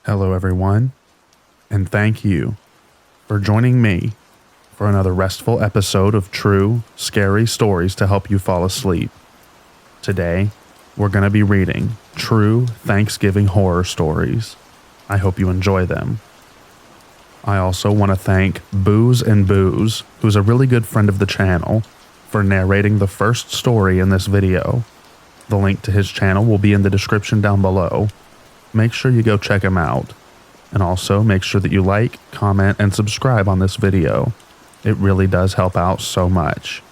Hello, everyone, and thank you for joining me for another restful episode of true, scary stories to help you fall asleep. Today, we're going to be reading true Thanksgiving horror stories. I hope you enjoy them. I also want to thank Booze and Booze, who's a really good friend of the channel, for narrating the first story in this video. The link to his channel will be in the description down below. Make sure you go check him out. And also make sure that you like, comment, and subscribe on this video. It really does help out so much.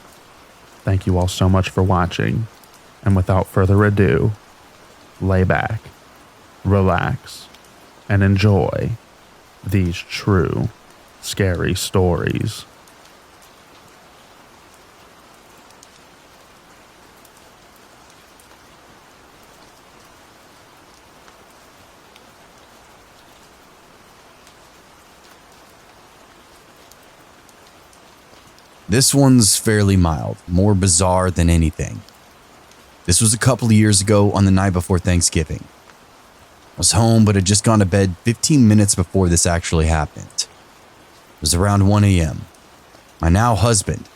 Thank you all so much for watching. And without further ado, lay back, relax, and enjoy these true, scary stories. This one's fairly mild, more bizarre than anything. This was a couple of years ago on the night before Thanksgiving. I was home but had just gone to bed 15 minutes before this actually happened. It was around 1 a.m. My now husband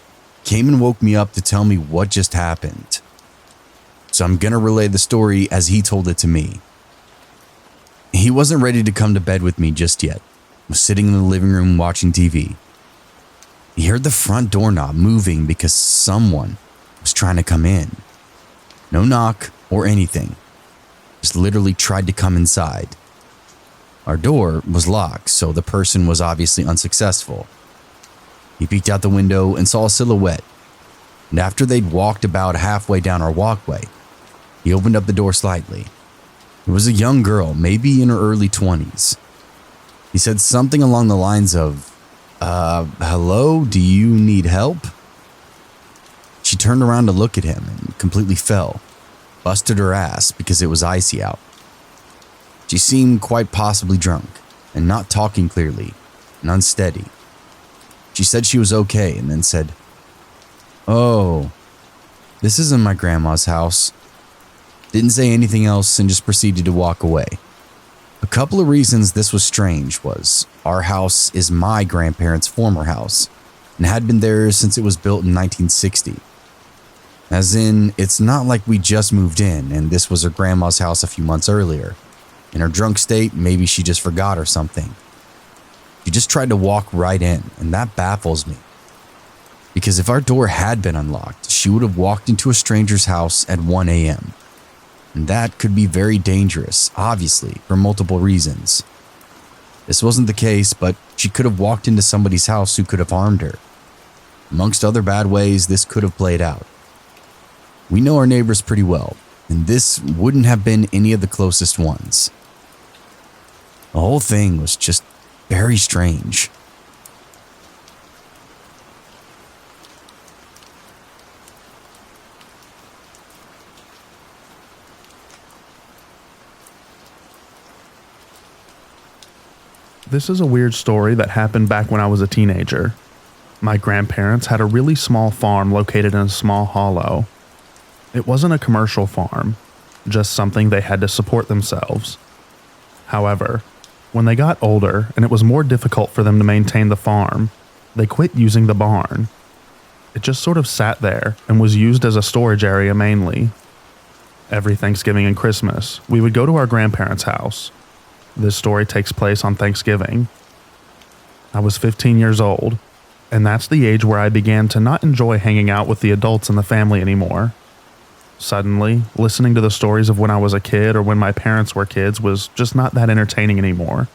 came and woke me up to tell me what just happened. So I'm gonna relay the story as he told it to me. He wasn't ready to come to bed with me just yet. I was sitting in the living room watching TV. He heard the front doorknob moving because someone was trying to come in. No knock or anything. Just literally tried to come inside. Our door was locked, so the person was obviously unsuccessful. He peeked out the window and saw a silhouette. And after they'd walked about halfway down our walkway, he opened up the door slightly. It was a young girl, maybe in her early 20s. He said something along the lines of, hello, do you need help? She turned around to look at him and completely fell, busted her ass because it was icy out. She seemed quite possibly drunk and not talking clearly and unsteady. She said she was okay and then said, "Oh, this isn't my grandma's house." Didn't say anything else and just proceeded to walk away. A couple of reasons this was strange was our house is my grandparents' former house and had been there since it was built in 1960. As in, it's not like we just moved in and this was her grandma's house a few months earlier. In her drunk state, maybe she just forgot or something. She just tried to walk right in, and that baffles me. Because if our door had been unlocked, she would have walked into a stranger's house at 1 a.m. And that could be very dangerous, obviously, for multiple reasons. This wasn't the case, but she could have walked into somebody's house who could have harmed her. Amongst other bad ways, this could have played out. We know our neighbors pretty well, and this wouldn't have been any of the closest ones. The whole thing was just very strange. This is a weird story that happened back when I was a teenager. My grandparents had a really small farm located in a small hollow. It wasn't a commercial farm, just something they had to support themselves. However, when they got older and it was more difficult for them to maintain the farm, they quit using the barn. It just sort of sat there and was used as a storage area mainly. Every Thanksgiving and Christmas, we would go to our grandparents' house. This story takes place on Thanksgiving. I was 15 years old, and that's the age where I began to not enjoy hanging out with the adults in the family anymore. Suddenly, listening to the stories of when I was a kid or when my parents were kids was just not that entertaining anymore.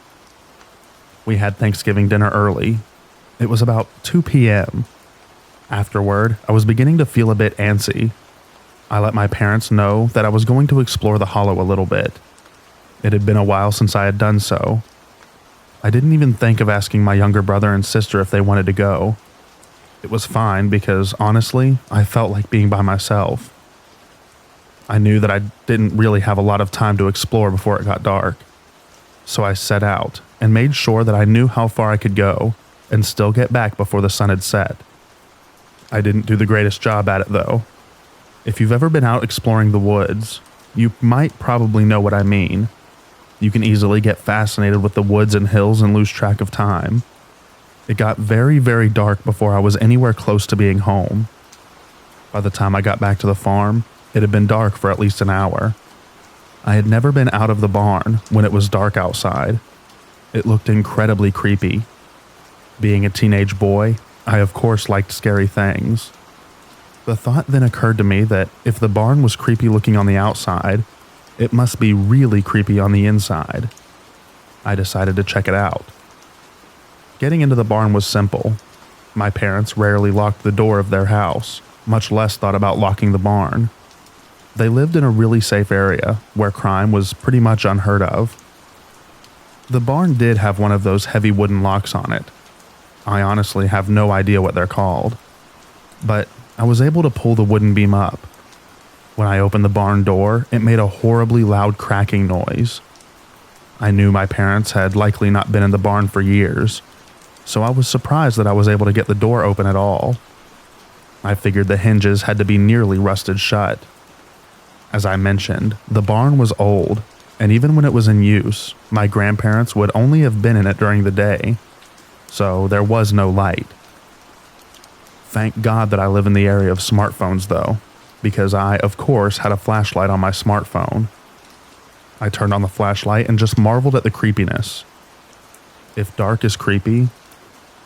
We had Thanksgiving dinner early. It was about 2 p.m. Afterward, I was beginning to feel a bit antsy. I let my parents know that I was going to explore the hollow a little bit. It had been a while since I had done so. I didn't even think of asking my younger brother and sister if they wanted to go. It was fine because, honestly, I felt like being by myself. I knew that I didn't really have a lot of time to explore before it got dark. So I set out and made sure that I knew how far I could go and still get back before the sun had set. I didn't do the greatest job at it though. If you've ever been out exploring the woods, you might probably know what I mean. You can easily get fascinated with the woods and hills and lose track of time. It got very, very dark before I was anywhere close to being home. By the time I got back to the farm, it had been dark for at least an hour. I had never been out of the barn when it was dark outside. It looked incredibly creepy. Being a teenage boy, I of course liked scary things. The thought then occurred to me that if the barn was creepy looking on the outside, it must be really creepy on the inside. I decided to check it out. Getting into the barn was simple. My parents rarely locked the door of their house, much less thought about locking the barn. They lived in a really safe area where crime was pretty much unheard of. The barn did have one of those heavy wooden locks on it. I honestly have no idea what they're called. But I was able to pull the wooden beam up. When I opened the barn door, it made a horribly loud cracking noise. I knew my parents had likely not been in the barn for years, so I was surprised that I was able to get the door open at all. I figured the hinges had to be nearly rusted shut. As I mentioned, the barn was old, and even when it was in use, my grandparents would only have been in it during the day, so there was no light. Thank God that I live in the area of smartphones though, because I, of course, had a flashlight on my smartphone. I turned on the flashlight and just marveled at the creepiness. If dark is creepy,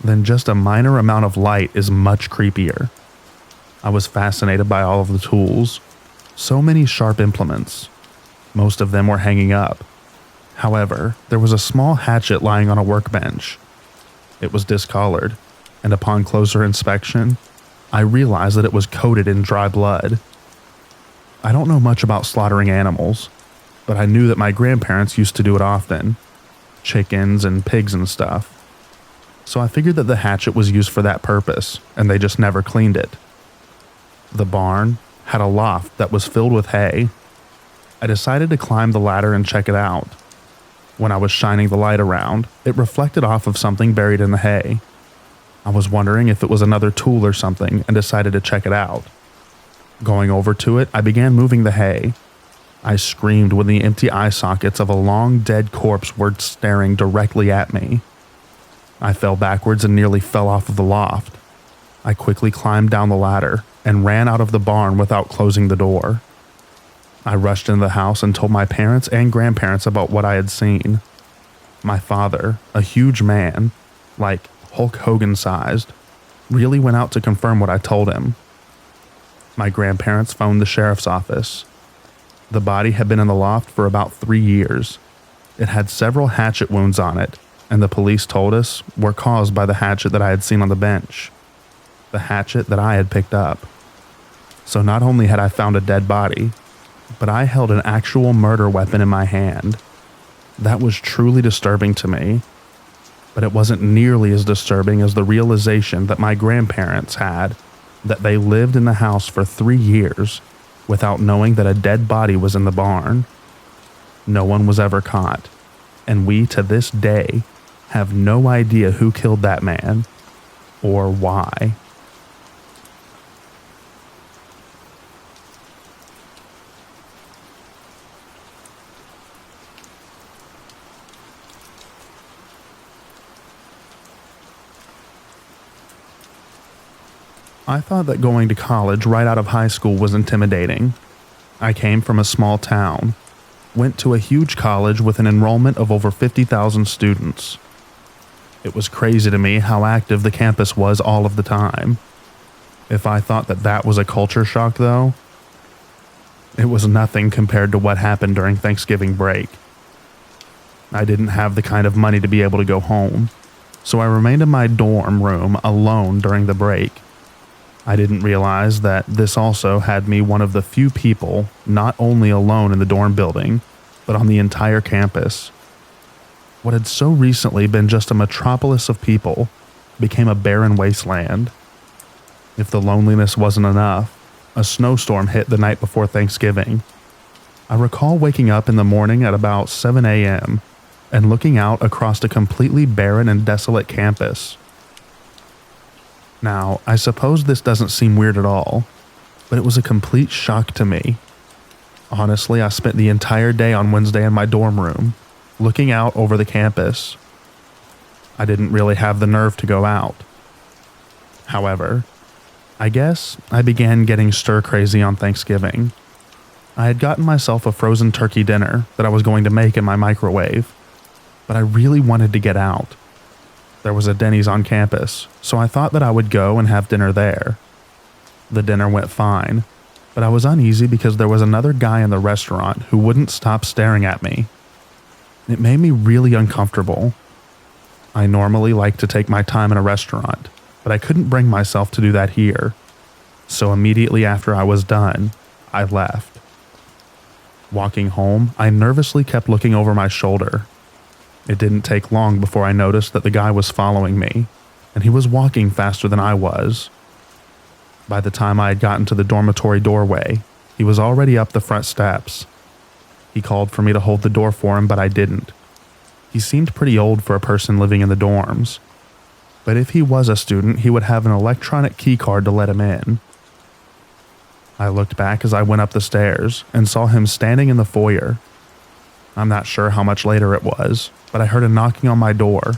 then just a minor amount of light is much creepier. I was fascinated by all of the tools. So many sharp implements. Most of them were hanging up. However, there was a small hatchet lying on a workbench. It was discolored, and upon closer inspection, I realized that it was coated in dry blood. I don't know much about slaughtering animals, but I knew that my grandparents used to do it often. Chickens and pigs and stuff. So I figured that the hatchet was used for that purpose, and they just never cleaned it. The barn had a loft that was filled with hay. I decided to climb the ladder and check it out. When I was shining the light around, it reflected off of something buried in the hay. I was wondering if it was another tool or something and decided to check it out. Going over to it, I began moving the hay. I screamed when the empty eye sockets of a long dead corpse were staring directly at me. I fell backwards and nearly fell off of the loft. I quickly climbed down the ladder and ran out of the barn without closing the door. I rushed into the house and told my parents and grandparents about what I had seen. My father, a huge man, like Hulk Hogan sized, really went out to confirm what I told him. My grandparents phoned the sheriff's office. The body had been in the loft for about 3 years. It had several hatchet wounds on it, and the police told us were caused by the hatchet that I had seen on the bench. The hatchet that I had picked up. So not only had I found a dead body, but I held an actual murder weapon in my hand. That was truly disturbing to me, but it wasn't nearly as disturbing as the realization that my grandparents had that they lived in the house for 3 years without knowing that a dead body was in the barn. No one was ever caught, and we to this day have no idea who killed that man or why. I thought that going to college right out of high school was intimidating. I came from a small town, went to a huge college with an enrollment of over 50,000 students. It was crazy to me how active the campus was all of the time. If I thought that that was a culture shock though, it was nothing compared to what happened during Thanksgiving break. I didn't have the kind of money to be able to go home, so I remained in my dorm room alone during the break. I didn't realize that this also had me one of the few people not only alone in the dorm building, but on the entire campus. What had so recently been just a metropolis of people became a barren wasteland. If the loneliness wasn't enough, a snowstorm hit the night before Thanksgiving. I recall waking up in the morning at about 7 a.m. and looking out across a completely barren and desolate campus. Now, I suppose this doesn't seem weird at all, but it was a complete shock to me. Honestly, I spent the entire day on Wednesday in my dorm room, looking out over the campus. I didn't really have the nerve to go out. However, I guess I began getting stir crazy on Thanksgiving. I had gotten myself a frozen turkey dinner that I was going to make in my microwave, but I really wanted to get out. There was a Denny's on campus, so I thought that I would go and have dinner there. The dinner went fine, but I was uneasy because there was another guy in the restaurant who wouldn't stop staring at me. It made me really uncomfortable. I normally like to take my time in a restaurant, but I couldn't bring myself to do that here. So immediately after I was done, I left. Walking home, I nervously kept looking over my shoulder. It didn't take long before I noticed that the guy was following me, and he was walking faster than I was. By the time I had gotten to the dormitory doorway, he was already up the front steps. He called for me to hold the door for him, but I didn't. He seemed pretty old for a person living in the dorms. But if he was a student, he would have an electronic key card to let him in. I looked back as I went up the stairs and saw him standing in the foyer. I'm not sure how much later it was, but I heard a knocking on my door.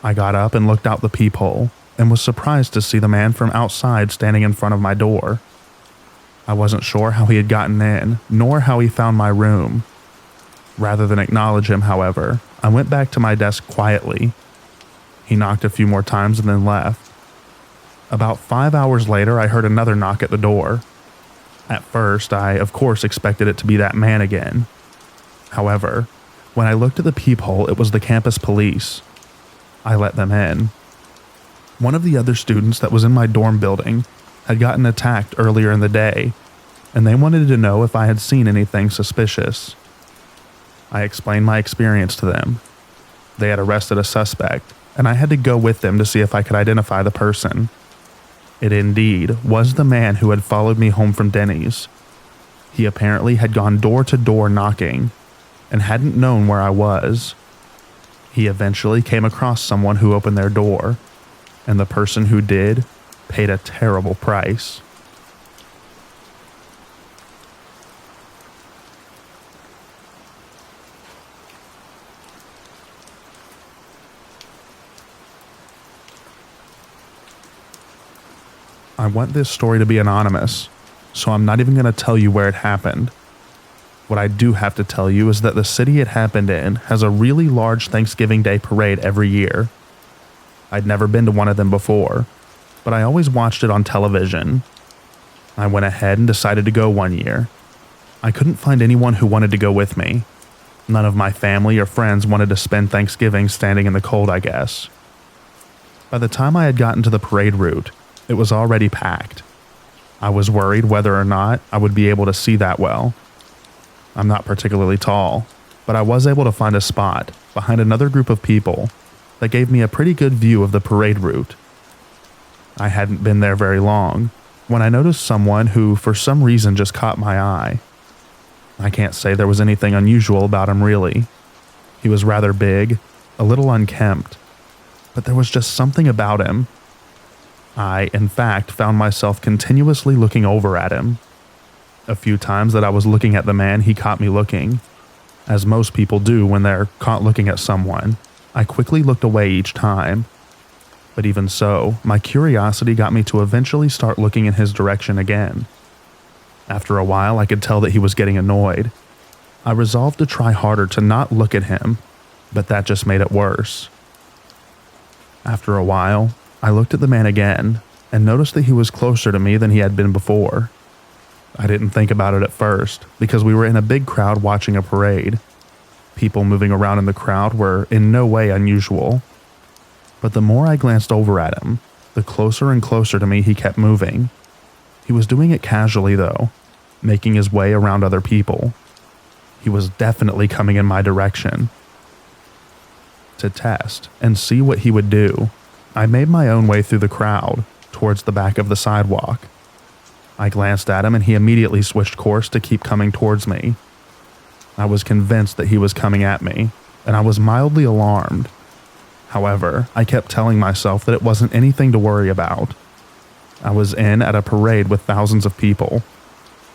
I got up and looked out the peephole and was surprised to see the man from outside standing in front of my door. I wasn't sure how he had gotten in, nor how he found my room. Rather than acknowledge him, however, I went back to my desk quietly. He knocked a few more times and then left. About 5 hours later, I heard another knock at the door. At first, I of course expected it to be that man again. However, when I looked at the peephole, it was the campus police. I let them in. One of the other students that was in my dorm building had gotten attacked earlier in the day, and they wanted to know if I had seen anything suspicious. I explained my experience to them. They had arrested a suspect, and I had to go with them to see if I could identify the person. It indeed was the man who had followed me home from Denny's. He apparently had gone door to door knocking and hadn't known where I was. He eventually came across someone who opened their door, and the person who did paid a terrible price. I want this story to be anonymous, so I'm not even going to tell you where it happened. What I do have to tell you is that the city it happened in has a really large Thanksgiving Day parade every year. I'd never been to one of them before, but I always watched it on television. I went ahead and decided to go one year. I couldn't find anyone who wanted to go with me. None of my family or friends wanted to spend Thanksgiving standing in the cold, I guess. By the time I had gotten to the parade route, it was already packed. I was worried whether or not I would be able to see that well. I'm not particularly tall, but I was able to find a spot behind another group of people that gave me a pretty good view of the parade route. I hadn't been there very long when I noticed someone who for some reason just caught my eye. I can't say there was anything unusual about him really. He was rather big, a little unkempt, but there was just something about him. I, in fact, found myself continuously looking over at him. A few times that I was looking at the man, he caught me looking. As most people do when they're caught looking at someone, I quickly looked away each time. But even so, my curiosity got me to eventually start looking in his direction again. After a while, I could tell that he was getting annoyed. I resolved to try harder to not look at him, but that just made it worse. After a while, I looked at the man again and noticed that he was closer to me than he had been before. I didn't think about it at first because we were in a big crowd watching a parade. People moving around in the crowd were in no way unusual. But the more I glanced over at him, the closer and closer to me he kept moving. He was doing it casually though, making his way around other people. He was definitely coming in my direction. To test and see what he would do, I made my own way through the crowd, towards the back of the sidewalk. I glanced at him and he immediately switched course to keep coming towards me. I was convinced that he was coming at me, and I was mildly alarmed. However, I kept telling myself that it wasn't anything to worry about. I was in at a parade with thousands of people.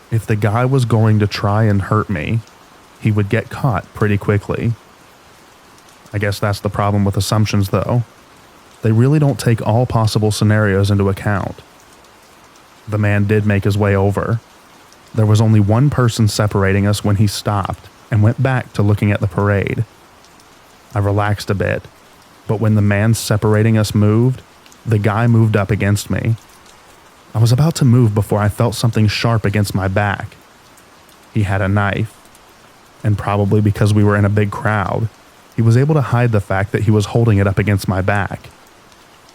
If the guy was going to try and hurt me, he would get caught pretty quickly. I guess that's the problem with assumptions, though. They really don't take all possible scenarios into account. The man did make his way over. There was only one person separating us when he stopped and went back to looking at the parade. I relaxed a bit, but when the man separating us moved, the guy moved up against me. I was about to move before I felt something sharp against my back. He had a knife, and probably because we were in a big crowd, he was able to hide the fact that he was holding it up against my back.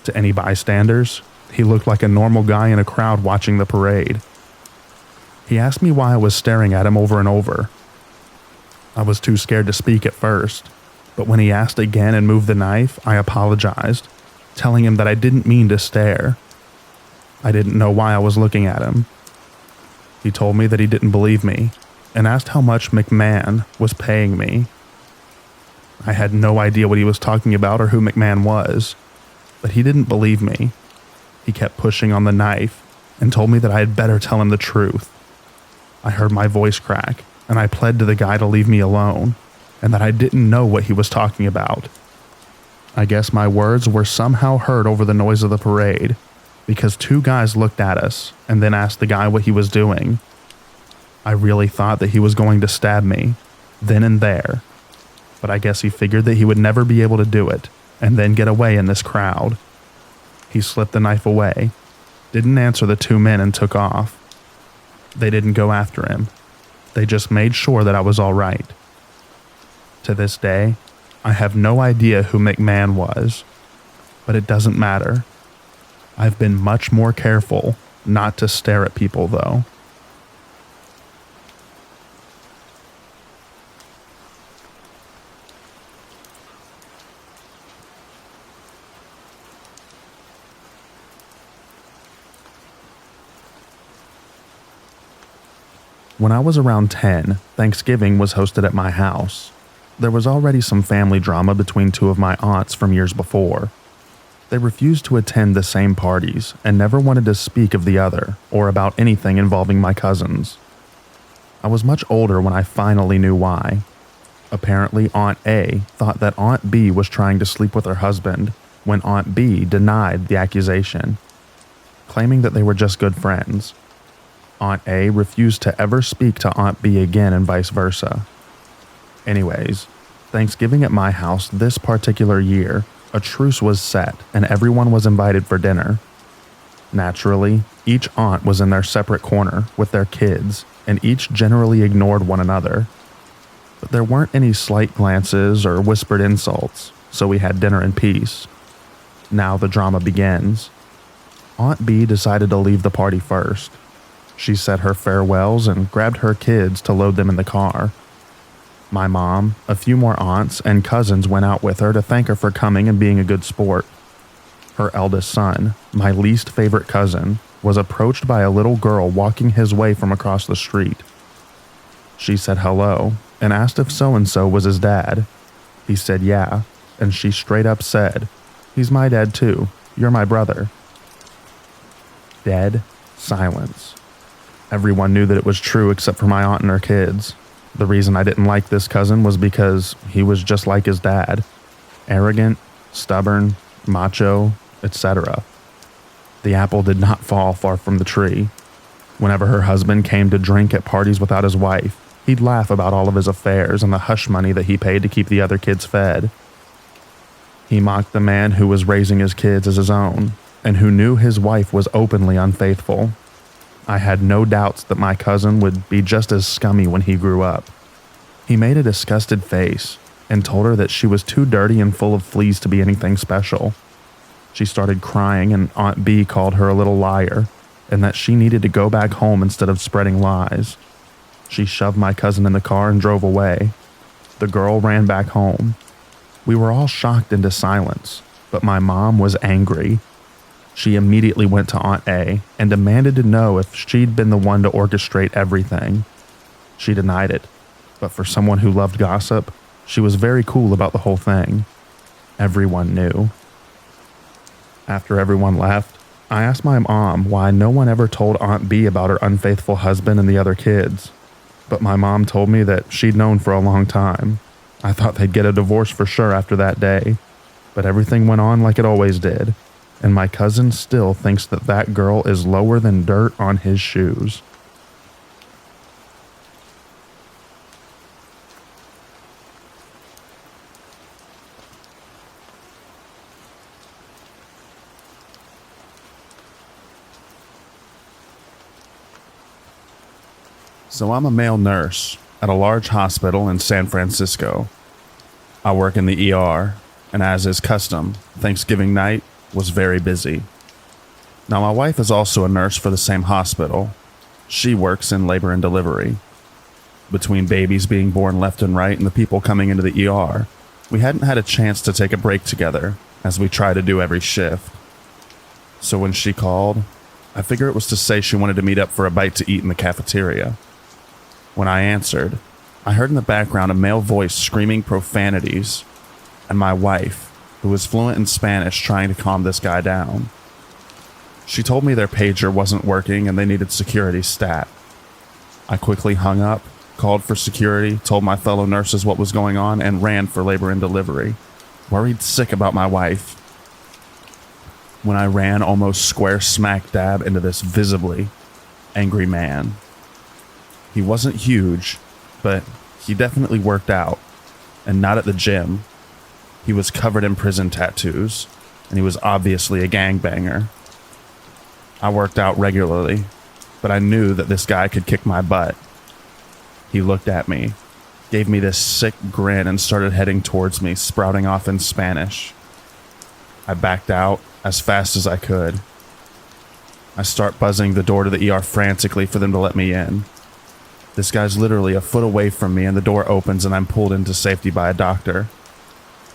To any bystanders, he looked like a normal guy in a crowd watching the parade. He asked me why I was staring at him over and over. I was too scared to speak at first, but when he asked again and moved the knife, I apologized, telling him that I didn't mean to stare. I didn't know why I was looking at him. He told me that he didn't believe me and asked how much McMahon was paying me. I had no idea what he was talking about or who McMahon was, but he didn't believe me. He kept pushing on the knife and told me that I had better tell him the truth. I heard my voice crack, and I pled to the guy to leave me alone, and that I didn't know what he was talking about. I guess my words were somehow heard over the noise of the parade, because two guys looked at us and then asked the guy what he was doing. I really thought that he was going to stab me, then and there, but I guess he figured that he would never be able to do it and then get away in this crowd. He slipped the knife away, didn't answer the two men, and took off. They didn't go after him. They just made sure that I was all right. To this day, I have no idea who McMahon was, but it doesn't matter. I've been much more careful not to stare at people, though. When I was around 10, Thanksgiving was hosted at my house. There was already some family drama between two of my aunts from years before. They refused to attend the same parties and never wanted to speak of the other or about anything involving my cousins. I was much older when I finally knew why. Apparently, Aunt A thought that Aunt B was trying to sleep with her husband when Aunt B denied the accusation, claiming that they were just good friends. Aunt A refused to ever speak to Aunt B again and vice versa. Anyways, Thanksgiving at my house this particular year, a truce was set and everyone was invited for dinner. Naturally, each aunt was in their separate corner with their kids, and each generally ignored one another. But there weren't any slight glances or whispered insults, so we had dinner in peace. Now the drama begins. Aunt B decided to leave the party first. She said her farewells and grabbed her kids to load them in the car. My mom, a few more aunts, and cousins went out with her to thank her for coming and being a good sport. Her eldest son, my least favorite cousin, was approached by a little girl walking his way from across the street. She said hello and asked if so-and-so was his dad. He said yeah, and she straight up said, "He's my dad too. You're my brother." Dead silence. Everyone knew that it was true except for my aunt and her kids. The reason I didn't like this cousin was because he was just like his dad. Arrogant, stubborn, macho, etc. The apple did not fall far from the tree. Whenever her husband came to drink at parties without his wife, he'd laugh about all of his affairs and the hush money that he paid to keep the other kids fed. He mocked the man who was raising his kids as his own, and who knew his wife was openly unfaithful. I had no doubts that my cousin would be just as scummy when he grew up. He made a disgusted face and told her that she was too dirty and full of fleas to be anything special. She started crying, and Aunt B called her a little liar and that she needed to go back home instead of spreading lies. She shoved my cousin in the car and drove away. The girl ran back home. We were all shocked into silence, but my mom was angry. She immediately went to Aunt A and demanded to know if she'd been the one to orchestrate everything. She denied it, but for someone who loved gossip, she was very cool about the whole thing. Everyone knew. After everyone left, I asked my mom why no one ever told Aunt B about her unfaithful husband and the other kids, but my mom told me that she'd known for a long time. I thought they'd get a divorce for sure after that day, but everything went on like it always did, and my cousin still thinks that that girl is lower than dirt on his shoes. So I'm a male nurse at a large hospital in San Francisco. I work in the ER, and as is custom, Thanksgiving night was very busy. Now my wife is also a nurse for the same hospital. She works in labor and delivery. Between babies being born left and right and the people coming into the ER, we hadn't had a chance to take a break together, as we try to do every shift. So when she called, I figure it was to say she wanted to meet up for a bite to eat in the cafeteria. When I answered, I heard in the background a male voice screaming profanities, and my wife, who was fluent in Spanish, trying to calm this guy down. She told me their pager wasn't working and they needed security stat. I quickly hung up, called for security, told my fellow nurses what was going on, and ran for labor and delivery, worried sick about my wife. When I ran almost square smack dab into this visibly angry man. He wasn't huge, but he definitely worked out, and not at the gym. He was covered in prison tattoos, and he was obviously a gangbanger. I worked out regularly, but I knew that this guy could kick my butt. He looked at me, gave me this sick grin, and started heading towards me, sprouting off in Spanish. I backed out as fast as I could. I start buzzing the door to the ER frantically for them to let me in. This guy's literally a foot away from me, and the door opens and I'm pulled into safety by a doctor.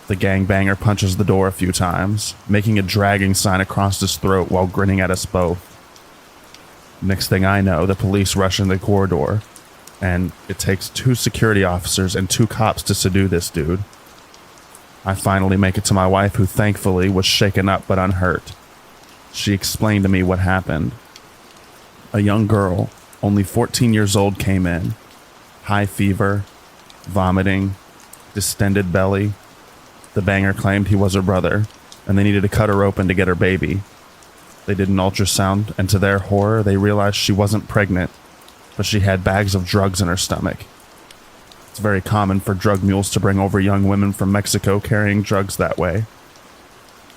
The gangbanger punches the door a few times, making a dragging sign across his throat while grinning at us both. Next thing I know, the police rush in the corridor, and it takes 2 security officers and 2 cops to subdue this dude. I finally make it to my wife, who thankfully was shaken up but unhurt. She explained to me what happened. A young girl, only 14 years old, came in. High fever, vomiting, distended belly. The banger claimed he was her brother, and they needed to cut her open to get her baby. They did an ultrasound, and to their horror, they realized she wasn't pregnant, but she had bags of drugs in her stomach. It's very common for drug mules to bring over young women from Mexico carrying drugs that way.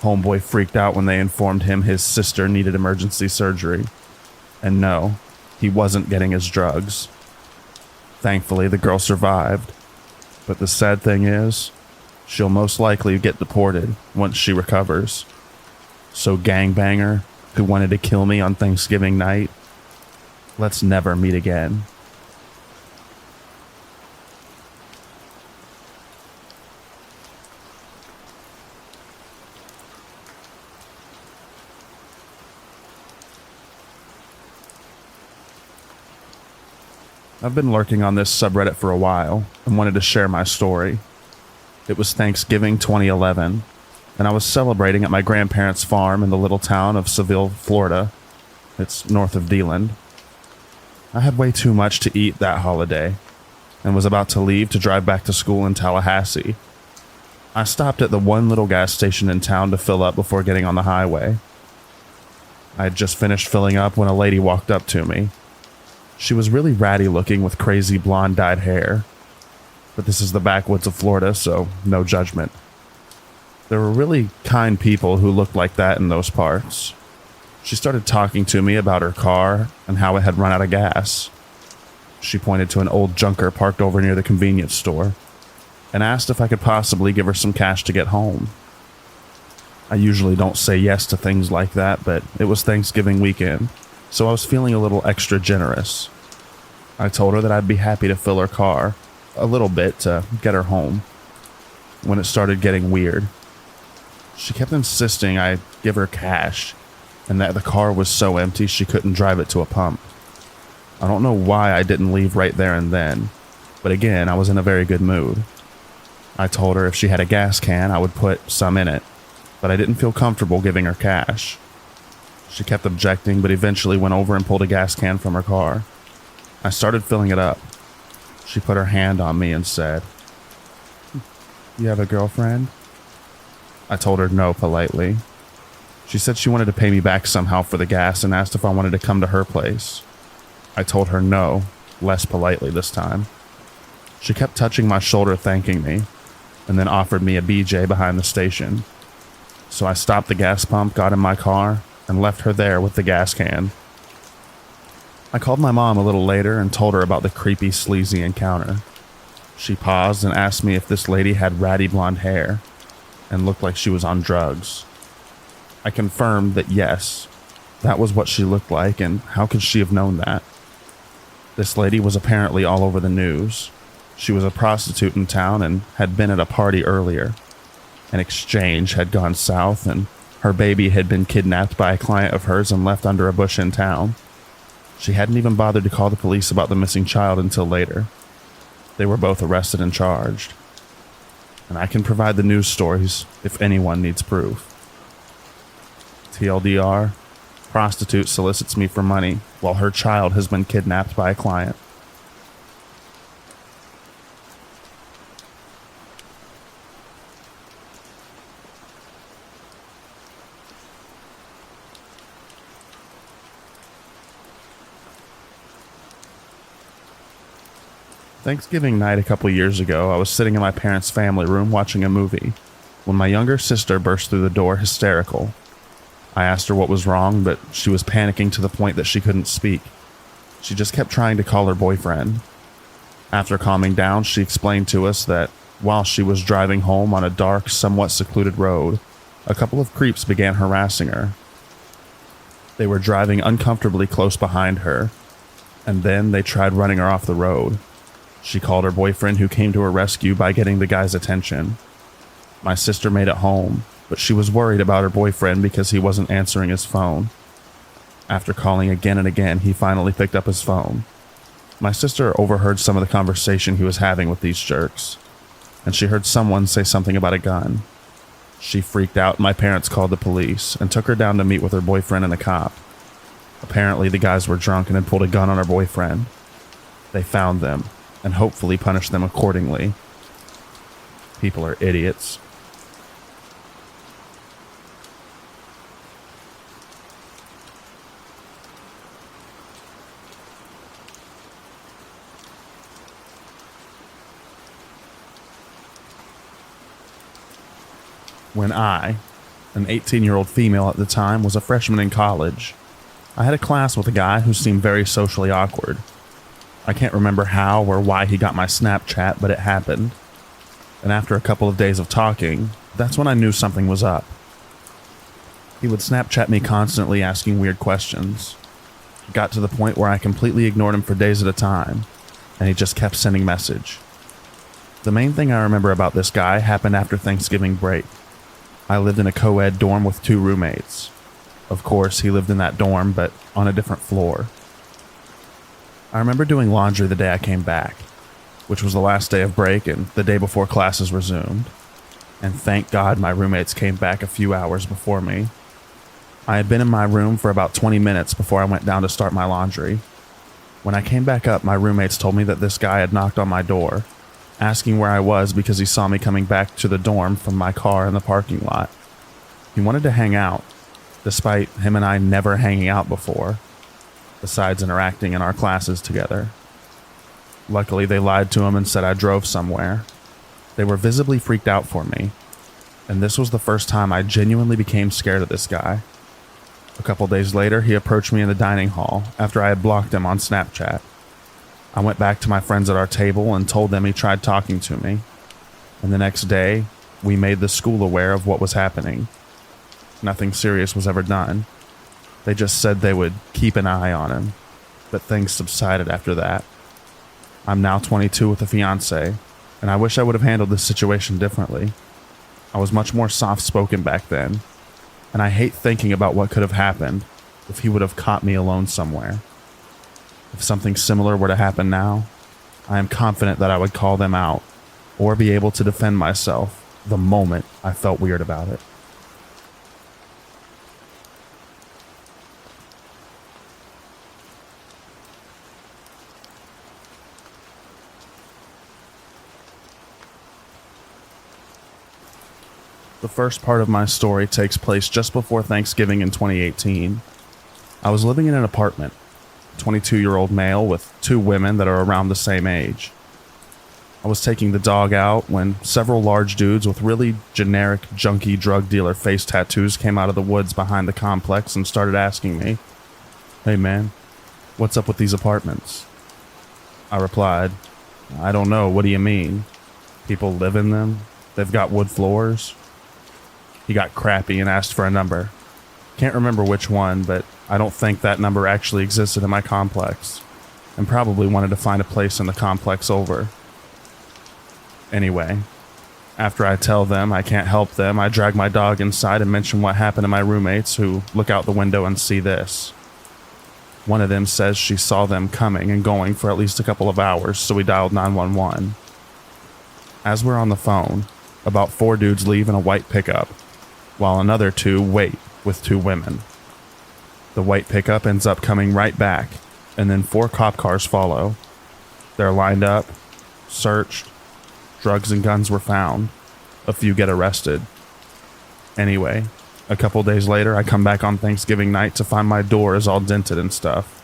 Homeboy freaked out when they informed him his sister needed emergency surgery. And no, he wasn't getting his drugs. Thankfully, the girl survived. But the sad thing is, she'll most likely get deported once she recovers. So gangbanger, who wanted to kill me on Thanksgiving night, let's never meet again. I've been lurking on this subreddit for a while and wanted to share my story. It was Thanksgiving 2011, and I was celebrating at my grandparents' farm in the little town of Seville, Florida. It's north of Deland. I had way too much to eat that holiday and was about to leave to drive back to school in Tallahassee. I stopped at the one little gas station in town to fill up before getting on the highway. I had just finished filling up when a lady walked up to me. She was really ratty looking with crazy blonde dyed hair. But this is the backwoods of Florida, so no judgment. There were really kind people who looked like that in those parts. She started talking to me about her car and how it had run out of gas. She pointed to an old junker parked over near the convenience store and asked if I could possibly give her some cash to get home. I usually don't say yes to things like that, but it was Thanksgiving weekend, so I was feeling a little extra generous. I told her that I'd be happy to fill her car a little bit to get her home. When it started getting weird, she kept insisting I give her cash and that the car was so empty she couldn't drive it to a pump. I don't know why I didn't leave right there and then, but again, I was in a very good mood. I told her if she had a gas can, I would put some in it, but I didn't feel comfortable giving her cash. She kept objecting, but eventually went over and pulled a gas can from her car. I started filling it up. She put her hand on me and said, You have a girlfriend? I told her no politely. She said she wanted to pay me back somehow for the gas and asked if I wanted to come to her place. I told her no, less politely this time. She kept touching my shoulder thanking me, and then offered me a BJ behind the station. So I stopped the gas pump, got in my car, and left her there with the gas can. I called my mom a little later and told her about the creepy, sleazy encounter. She paused and asked me if this lady had ratty blonde hair and looked like she was on drugs. I confirmed that yes, that was what she looked like, and how could she have known that? This lady was apparently all over the news. She was a prostitute in town and had been at a party earlier. An exchange had gone south, and her baby had been kidnapped by a client of hers and left under a bush in town. She hadn't even bothered to call the police about the missing child until later. They were both arrested and charged. And I can provide the news stories if anyone needs proof. TLDR, prostitute solicits me for money while her child has been kidnapped by a client. Thanksgiving night a couple years ago, I was sitting in my parents' family room watching a movie when my younger sister burst through the door hysterical. I asked her what was wrong, but she was panicking to the point that she couldn't speak. She just kept trying to call her boyfriend. After calming down, she explained to us that while she was driving home on a dark, somewhat secluded road, a couple of creeps began harassing her. They were driving uncomfortably close behind her, and then they tried running her off the road. She called her boyfriend, who came to her rescue by getting the guy's attention. My sister made it home, but she was worried about her boyfriend because he wasn't answering his phone. After calling again and again, he finally picked up his phone. My sister overheard some of the conversation he was having with these jerks, and she heard someone say something about a gun. She freaked out, and my parents called the police and took her down to meet with her boyfriend and a cop. Apparently, the guys were drunk and had pulled a gun on her boyfriend. They found them and hopefully punished them accordingly. People are idiots. When I, an 18-year-old female at the time, was a freshman in college, I had a class with a guy who seemed very socially awkward. I can't remember how or why he got my Snapchat, but it happened. And after a couple of days of talking, that's when I knew something was up. He would Snapchat me constantly asking weird questions. It got to the point where I completely ignored him for days at a time, and he just kept sending message. The main thing I remember about this guy happened after Thanksgiving break. I lived in a co-ed dorm with 2 roommates. Of course, he lived in that dorm, but on a different floor. I remember doing laundry the day I came back, which was the last day of break and the day before classes resumed. And thank God my roommates came back a few hours before me. I had been in my room for about 20 minutes before I went down to start my laundry. When I came back up, my roommates told me that this guy had knocked on my door, asking where I was because he saw me coming back to the dorm from my car in the parking lot. He wanted to hang out, despite him and I never hanging out before, besides interacting in our classes together. Luckily, they lied to him and said I drove somewhere. They were visibly freaked out for me, and this was the first time I genuinely became scared of this guy. A couple days later, he approached me in the dining hall after I had blocked him on Snapchat. I went back to my friends at our table and told them he tried talking to me, and the next day, we made the school aware of what was happening. Nothing serious was ever done. They just said they would keep an eye on him, but things subsided after that. I'm now 22 with a fiance, and I wish I would have handled this situation differently. I was much more soft-spoken back then, and I hate thinking about what could have happened if he would have caught me alone somewhere. If something similar were to happen now, I am confident that I would call them out or be able to defend myself the moment I felt weird about it. The first part of my story takes place just before Thanksgiving in 2018. I was living in an apartment, 22-year-old male with 2 women that are around the same age. I was taking the dog out when several large dudes with really generic junkie drug dealer face tattoos came out of the woods behind the complex and started asking me, "Hey man, what's up with these apartments?" I replied, "I don't know, what do you mean? People live in them? They've got wood floors?" He got crappy and asked for a number. Can't remember which one, but I don't think that number actually existed in my complex, and probably wanted to find a place in the complex over. Anyway, after I tell them I can't help them, I drag my dog inside and mention what happened to my roommates, who look out the window and see this. One of them says she saw them coming and going for at least a couple of hours, so we dialed 911. As we're on the phone, about 4 dudes leave in a white pickup, while another 2 wait with 2 women. The white pickup ends up coming right back, and then 4 cop cars follow. They're lined up, searched, drugs and guns were found. A few get arrested. Anyway, a couple days later, I come back on Thanksgiving night to find my door is all dented and stuff.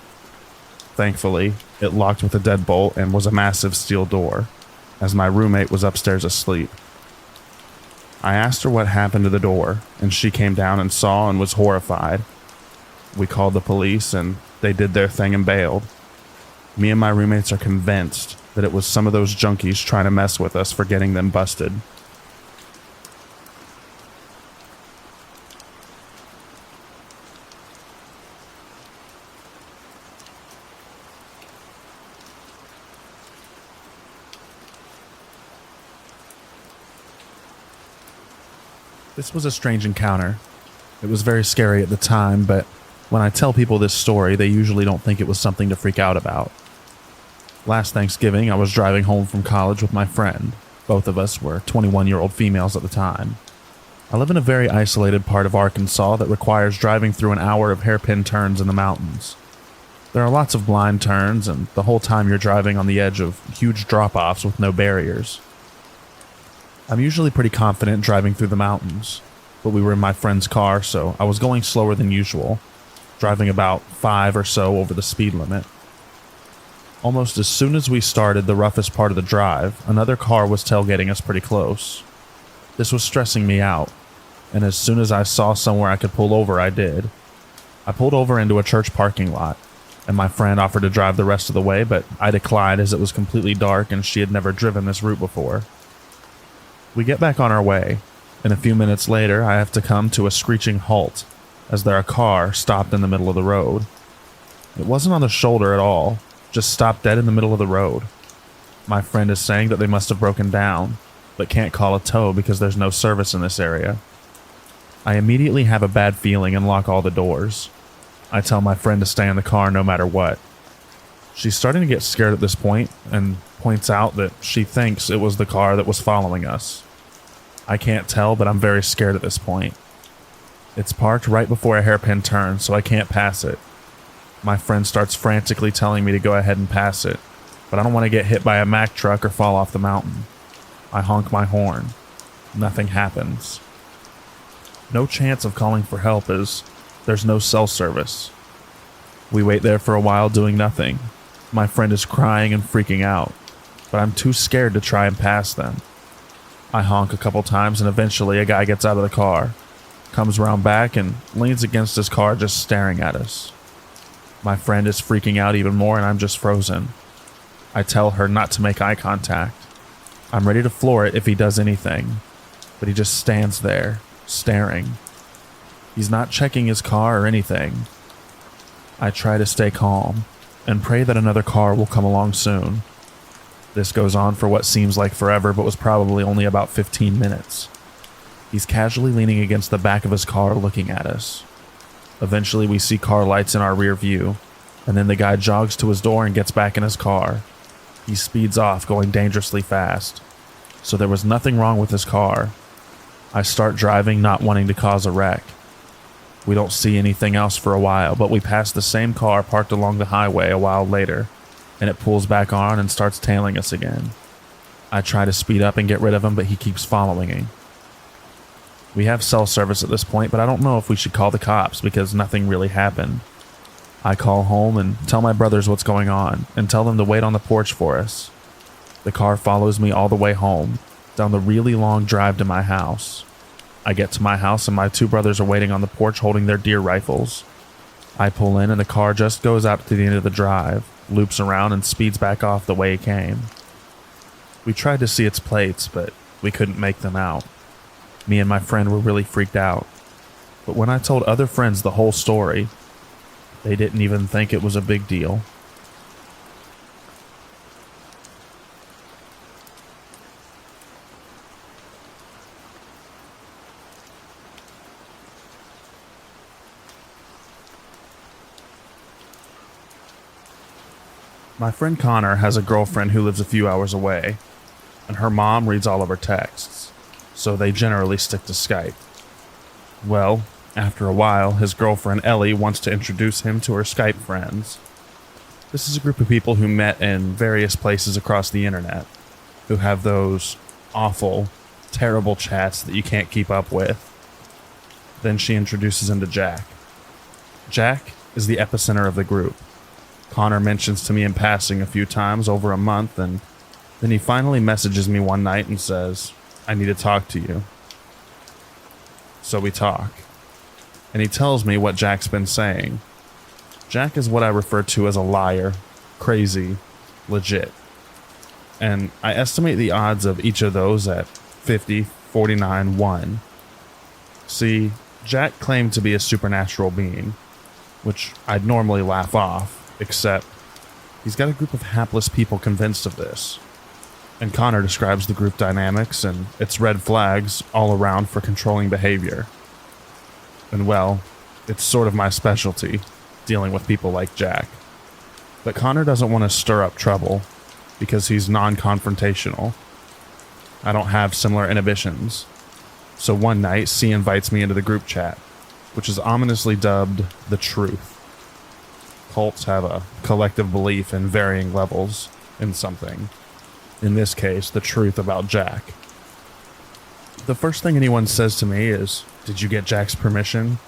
Thankfully, it locked with a deadbolt and was a massive steel door, as my roommate was upstairs asleep. I asked her what happened to the door, and she came down and saw and was horrified. We called the police, and they did their thing and bailed. Me and my roommates are convinced that it was some of those junkies trying to mess with us for getting them busted. This was a strange encounter. It was very scary at the time, but when I tell people this story, they usually don't think it was something to freak out about. Last Thanksgiving, I was driving home from college with my friend. Both of us were 21-year-old females at the time. I live in a very isolated part of Arkansas that requires driving through an hour of hairpin turns in the mountains. There are lots of blind turns, and the whole time you're driving on the edge of huge drop-offs with no barriers. I'm usually pretty confident driving through the mountains, but we were in my friend's car, so I was going slower than usual, driving about 5 or so over the speed limit. Almost as soon as we started the roughest part of the drive, another car was tailgating us pretty close. This was stressing me out, and as soon as I saw somewhere I could pull over, I did. I pulled over into a church parking lot, and my friend offered to drive the rest of the way, but I declined as it was completely dark and she had never driven this route before. We get back on our way, and a few minutes later I have to come to a screeching halt as their car stopped in the middle of the road. It wasn't on the shoulder at all, just stopped dead in the middle of the road. My friend is saying that they must have broken down, but can't call a tow because there's no service in this area. I immediately have a bad feeling and lock all the doors. I tell my friend to stay in the car no matter what. She's starting to get scared at this point and points out that she thinks it was the car that was following us. I can't tell, but I'm very scared at this point. It's parked right before a hairpin turn, so I can't pass it. My friend starts frantically telling me to go ahead and pass it, but I don't want to get hit by a Mack truck or fall off the mountain. I honk my horn. Nothing happens. No chance of calling for help as there's no cell service. We wait there for a while doing nothing. My friend is crying and freaking out, but I'm too scared to try and pass them. I honk a couple times and eventually a guy gets out of the car, comes around back and leans against his car just staring at us. My friend is freaking out even more and I'm just frozen. I tell her not to make eye contact. I'm ready to floor it if he does anything, but he just stands there, staring. He's not checking his car or anything. I try to stay calm and pray that another car will come along soon. This goes on for what seems like forever, but was probably only about 15 minutes. He's casually leaning against the back of his car looking at us. Eventually we see car lights in our rear view, and then the guy jogs to his door and gets back in his car. He speeds off, going dangerously fast. So there was nothing wrong with his car. I start driving, not wanting to cause a wreck. We don't see anything else for a while, but we pass the same car parked along the highway a while later, and it pulls back on and starts tailing us again. I try to speed up and get rid of him, but he keeps following me. We have cell service at this point, but I don't know if we should call the cops because nothing really happened. I call home and tell my brothers what's going on and tell them to wait on the porch for us. The car follows me all the way home, down the really long drive to my house. I get to my house and my two brothers are waiting on the porch holding their deer rifles. I pull in and the car just goes out to the end of the drive, loops around and speeds back off the way it came. We tried to see its plates, but we couldn't make them out. Me and my friend were really freaked out. But when I told other friends the whole story, they didn't even think it was a big deal. My friend Connor has a girlfriend who lives a few hours away, and her mom reads all of her texts, so they generally stick to Skype. Well, after a while, his girlfriend Ellie wants to introduce him to her Skype friends. This is a group of people who met in various places across the internet, who have those awful, terrible chats that you can't keep up with. Then she introduces him to Jack. Jack is the epicenter of the group. Connor mentions to me in passing a few times over a month, and then he finally messages me one night and says, "I need to talk to you." So we talk, and he tells me what Jack's been saying. Jack is what I refer to as a liar, crazy, legit. And I estimate the odds of each of those at 50, 49, 1. See, Jack claimed to be a supernatural being, which I'd normally laugh off, except he's got a group of hapless people convinced of this. And Connor describes the group dynamics and its red flags all around for controlling behavior. And well, it's sort of my specialty, dealing with people like Jack. But Connor doesn't want to stir up trouble because he's non-confrontational. I don't have similar inhibitions. So one night, C invites me into the group chat, which is ominously dubbed The Truth. Cults have a collective belief in varying levels in something. In this case, the truth about Jack. The first thing anyone says to me is, "Did you get Jack's permission?"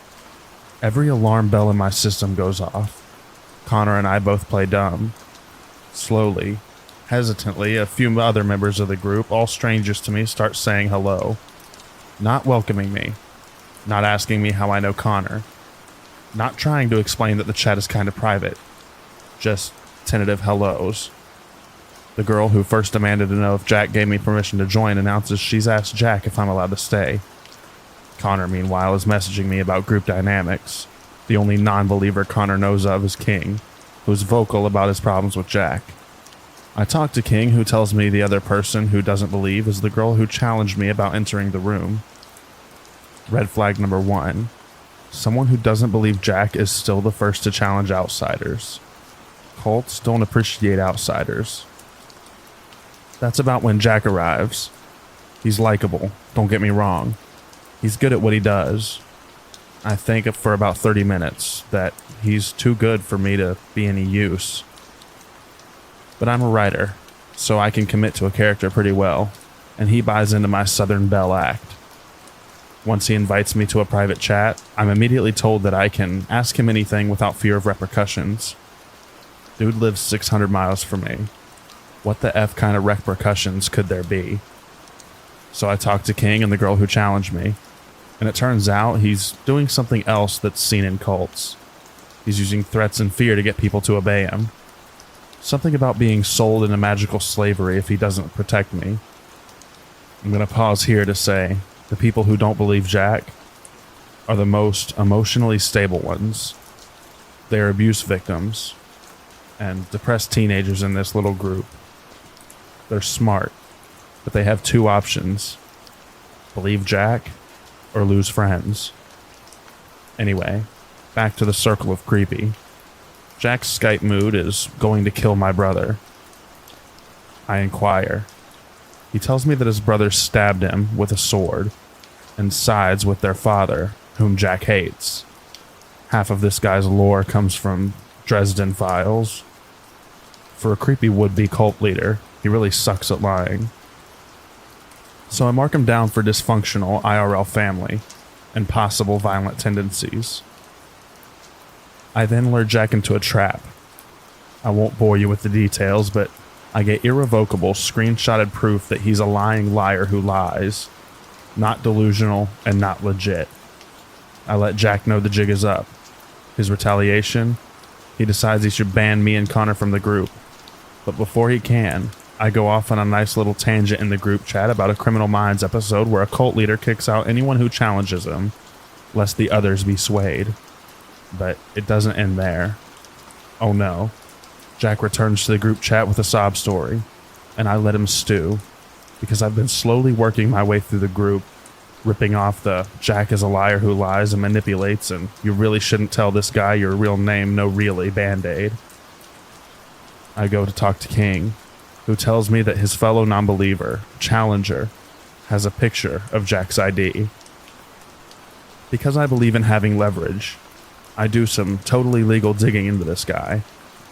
Every alarm bell in my system goes off. Connor and I both play dumb. Slowly, hesitantly, a few other members of the group, all strangers to me, start saying hello. Not welcoming me. Not asking me how I know Connor. Not trying to explain that the chat is kind of private. Just tentative hellos. The girl who first demanded to know if Jack gave me permission to join announces she's asked Jack if I'm allowed to stay. Connor, meanwhile, is messaging me about group dynamics. The only non-believer Connor knows of is King, who's vocal about his problems with Jack. I talk to King, who tells me the other person who doesn't believe is the girl who challenged me about entering the room. Red flag number 1. Someone who doesn't believe Jack is still the first to challenge outsiders. Cults don't appreciate outsiders. That's about when Jack arrives. He's likable, don't get me wrong. He's good at what he does. I think for about 30 minutes that he's too good for me to be any use. But I'm a writer, so I can commit to a character pretty well, and he buys into my Southern Belle act. Once he invites me to a private chat, I'm immediately told that I can ask him anything without fear of repercussions. Dude lives 600 miles from me. What the F kind of repercussions could there be? So I talk to King and the girl who challenged me, and it turns out he's doing something else that's seen in cults. He's using threats and fear to get people to obey him. Something about being sold into magical slavery if he doesn't protect me. I'm going to pause here to say, the people who don't believe Jack are the most emotionally stable ones. They are abuse victims and depressed teenagers in this little group. They're smart, but they have two options: believe Jack or lose friends. Anyway, back to the circle of creepy. Jack's Skype mood is going to kill my brother. I inquire. He tells me that his brother stabbed him with a sword and sides with their father, whom Jack hates. Half of this guy's lore comes from Dresden Files. For a creepy would-be cult leader, he really sucks at lying. So I mark him down for dysfunctional IRL family and possible violent tendencies. I then lure Jack into a trap. I won't bore you with the details, but I get irrevocable screenshotted proof that he's a lying liar who lies. Not delusional and not legit. I let Jack know the jig is up. His retaliation? He decides he should ban me and Connor from the group. But before he can, I go off on a nice little tangent in the group chat about a Criminal Minds episode where a cult leader kicks out anyone who challenges him, lest the others be swayed. But it doesn't end there. Oh no. Jack returns to the group chat with a sob story, and I let him stew, because I've been slowly working my way through the group, ripping off the Jack is a liar who lies and manipulates, and you really shouldn't tell this guy your real name, no really, Band-Aid. I go to talk to King, who tells me that his fellow non-believer, Challenger, has a picture of Jack's ID. Because I believe in having leverage, I do some totally legal digging into this guy,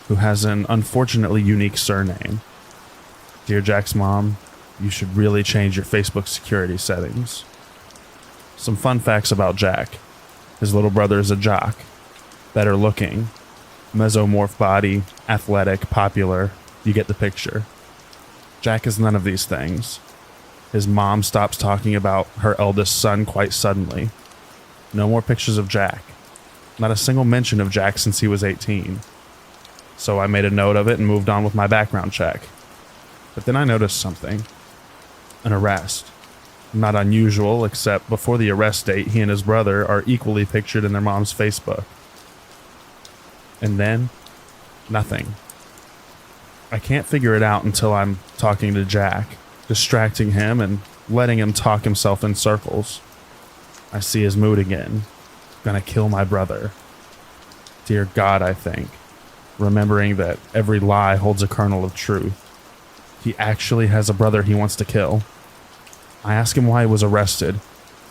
who has an unfortunately unique surname. Dear Jack's mom, you should really change your Facebook security settings. Some fun facts about Jack. His little brother is a jock, better looking, mesomorph body, athletic, popular, you get the picture. Jack is none of these things. His mom stops talking about her eldest son quite suddenly. No more pictures of Jack. Not a single mention of Jack since he was 18. So I made a note of it and moved on with my background check. But then I noticed something. An arrest. Not unusual, except before the arrest date, he and his brother are equally pictured in their mom's Facebook. And then, nothing. I can't figure it out until I'm talking to Jack, distracting him and letting him talk himself in circles. I see his mood again. Gonna kill my brother. Dear God, I think, remembering that every lie holds a kernel of truth. He actually has a brother he wants to kill. I ask him why he was arrested,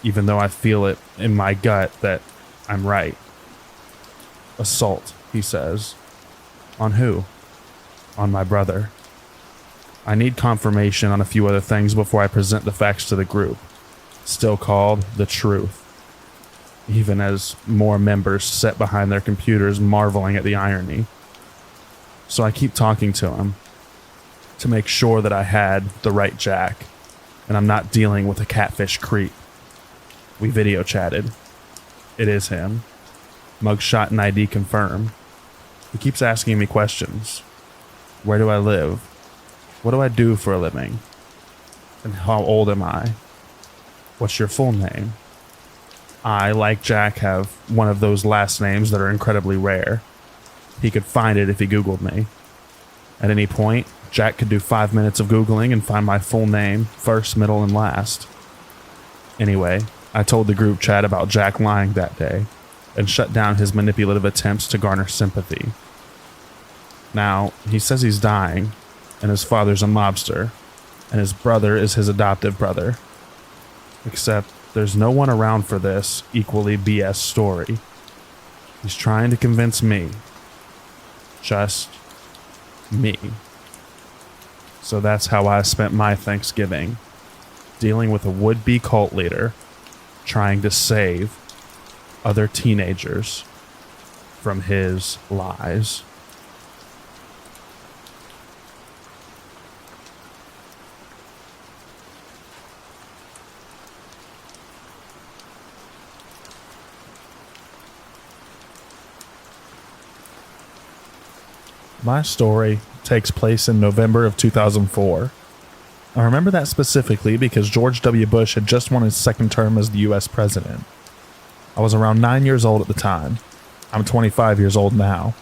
even though I feel it in my gut that I'm right. Assault, he says. On who? On my brother. I need confirmation on a few other things before I present the facts to the group, still called the truth, even as more members sit behind their computers marveling at the irony. So I keep talking to him to make sure that I had the right Jack, and I'm not dealing with a catfish creep. We video chatted. It is him. Mugshot and ID confirmed. He keeps asking me questions. Where do I live? What do I do for a living? And how old am I? What's your full name? I, like Jack, have one of those last names that are incredibly rare. He could find it if he Googled me. At any point, Jack could do 5 minutes of Googling and find my full name, first, middle, and last. Anyway, I told the group chat about Jack lying that day and shut down his manipulative attempts to garner sympathy. Now, he says he's dying, and his father's a mobster, and his brother is his adoptive brother. Except there's no one around for this equally BS story. He's trying to convince me. Just me. So that's how I spent my Thanksgiving, dealing with a would-be cult leader, trying to save other teenagers from his lies. My story takes place in November of 2004. I remember that specifically because George W. Bush had just won his second term as the U.S. president. I was around 9 years old at the time. I'm 25 years old now.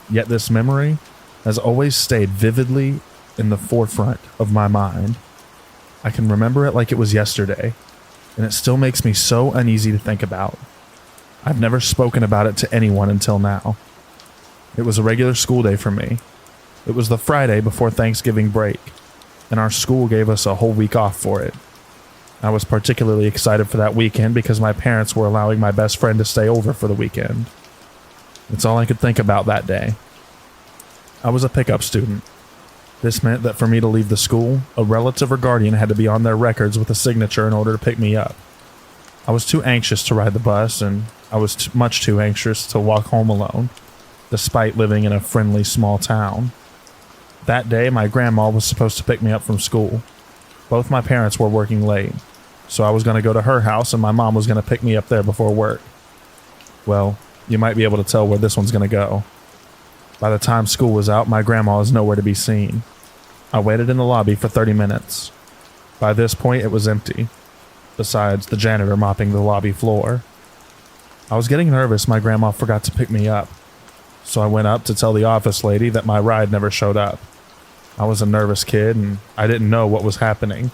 Yet this memory has always stayed vividly in the forefront of my mind. I can remember it like it was yesterday, and it still makes me so uneasy to think about. I've never spoken about it to anyone until now. It was a regular school day for me. It was the Friday before Thanksgiving break, and our school gave us a whole week off for it. I was particularly excited for that weekend because my parents were allowing my best friend to stay over for the weekend. It's all I could think about that day. I was a pickup student. This meant that for me to leave the school, a relative or guardian had to be on their records with a signature in order to pick me up. I was too anxious to ride the bus, and I was much too anxious to walk home alone, despite living in a friendly small town. That day, my grandma was supposed to pick me up from school. Both my parents were working late, so I was going to go to her house and my mom was going to pick me up there before work. Well, you might be able to tell where this one's going to go. By the time school was out, my grandma was nowhere to be seen. I waited in the lobby for 30 minutes. By this point, it was empty, besides the janitor mopping the lobby floor. I was getting nervous my grandma forgot to pick me up, so I went up to tell the office lady that my ride never showed up. I was a nervous kid and I didn't know what was happening.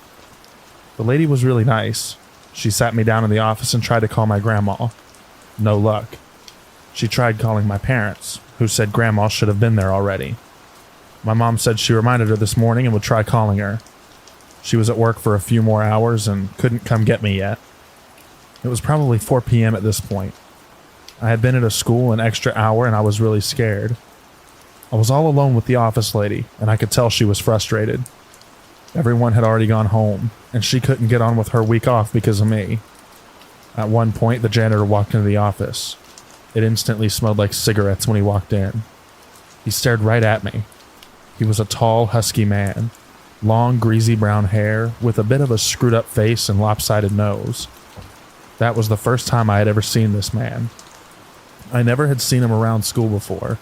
The lady was really nice. She sat me down in the office and tried to call my grandma. No luck. She tried calling my parents, who said grandma should have been there already. My mom said she reminded her this morning and would try calling her. She was at work for a few more hours and couldn't come get me yet. It was probably 4 p.m. at this point. I had been at a school an extra hour and I was really scared. I was all alone with the office lady, and I could tell she was frustrated. Everyone had already gone home, and she couldn't get on with her week off because of me. At one point, the janitor walked into the office. It instantly smelled like cigarettes when he walked in. He stared right at me. He was a tall, husky man, long, greasy brown hair, with a bit of a screwed-up face and lopsided nose. That was the first time I had ever seen this man. I never had seen him around school before.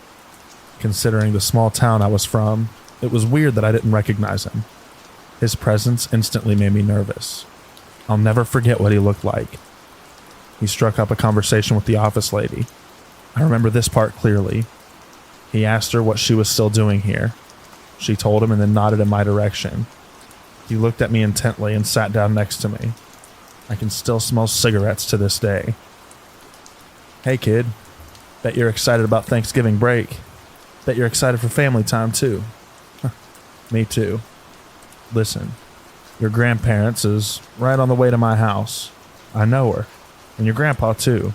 Considering the small town I was from, it was weird that I didn't recognize him. His presence instantly made me nervous. I'll never forget what he looked like. He struck up a conversation with the office lady. I remember this part clearly. He asked her what she was still doing here. She told him and then nodded in my direction. He looked at me intently and sat down next to me. I can still smell cigarettes to this day. "Hey kid, bet you're excited about Thanksgiving break. Bet you're excited for family time too." "Me too. Listen, your grandparents is right on the way to my house. I know her. And your grandpa too.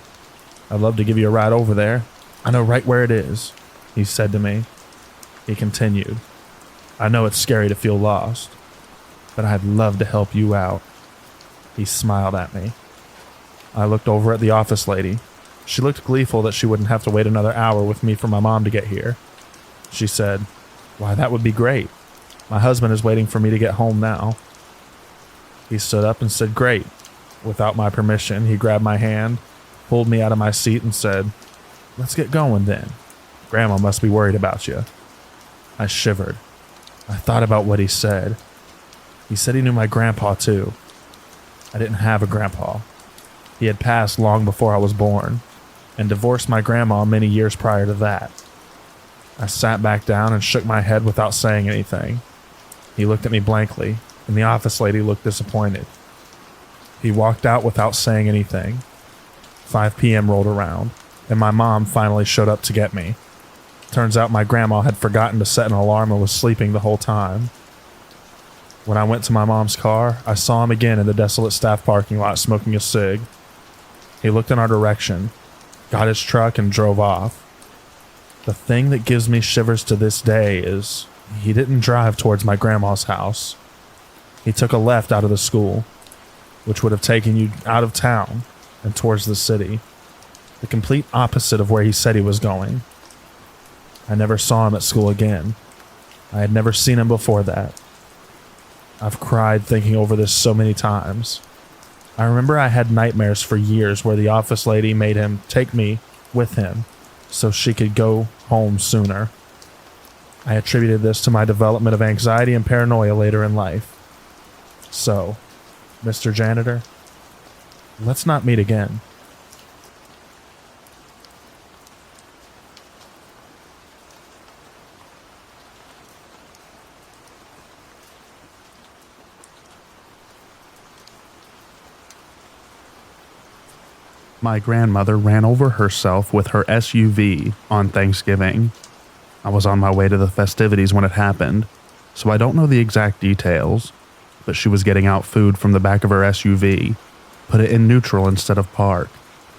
I'd love to give you a ride over there. I know right where it is," he said to me. He continued, "I know it's scary to feel lost, but I'd love to help you out." He smiled at me. I looked over at the office lady. She looked gleeful that she wouldn't have to wait another hour with me for my mom to get here. She said, "Why, that would be great. My husband is waiting for me to get home now." He stood up and said, "Great." Without my permission, he grabbed my hand, pulled me out of my seat and said, "Let's get going then. Grandma must be worried about you." I shivered. I thought about what he said. He said he knew my grandpa too. I didn't have a grandpa. He had passed long before I was born, and divorced my grandma many years prior to that. I sat back down and shook my head without saying anything. He looked at me blankly, and the office lady looked disappointed. He walked out without saying anything. 5 p.m. rolled around, and my mom finally showed up to get me. Turns out my grandma had forgotten to set an alarm and was sleeping the whole time. When I went to my mom's car, I saw him again in the desolate staff parking lot smoking a cig. He looked in our direction, got his truck, and drove off. The thing that gives me shivers to this day is he didn't drive towards my grandma's house. He took a left out of the school, which would have taken you out of town and towards the city, the complete opposite of where he said he was going. I never saw him at school again. I had never seen him before that. I've cried thinking over this so many times. I remember I had nightmares for years where the office lady made him take me with him so she could go home sooner. I attributed this to my development of anxiety and paranoia later in life. So, Mr. Janitor, let's not meet again. My grandmother ran over herself with her SUV on Thanksgiving. I was on my way to the festivities when it happened, so I don't know the exact details, but she was getting out food from the back of her SUV, put it in neutral instead of park,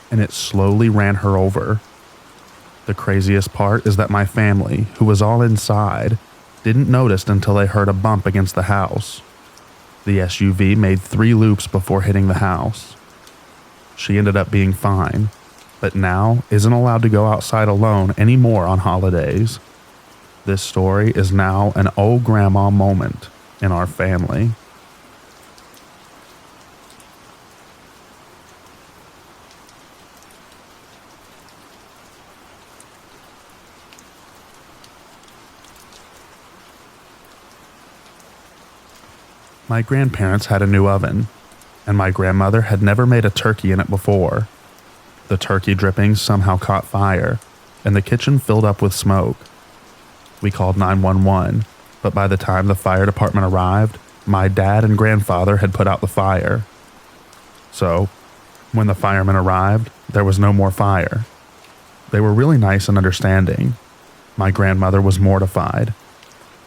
and it slowly ran her over. The craziest part is that my family, who was all inside, didn't notice until they heard a bump against the house. The SUV made 3 loops before hitting the house. She ended up being fine, but now isn't allowed to go outside alone anymore on holidays. This story is now an old grandma moment in our family. My grandparents had a new oven, and my grandmother had never made a turkey in it before. The turkey drippings somehow caught fire, and the kitchen filled up with smoke. We called 911, but by the time the fire department arrived, my dad and grandfather had put out the fire. So, when the firemen arrived, there was no more fire. They were really nice and understanding. My grandmother was mortified.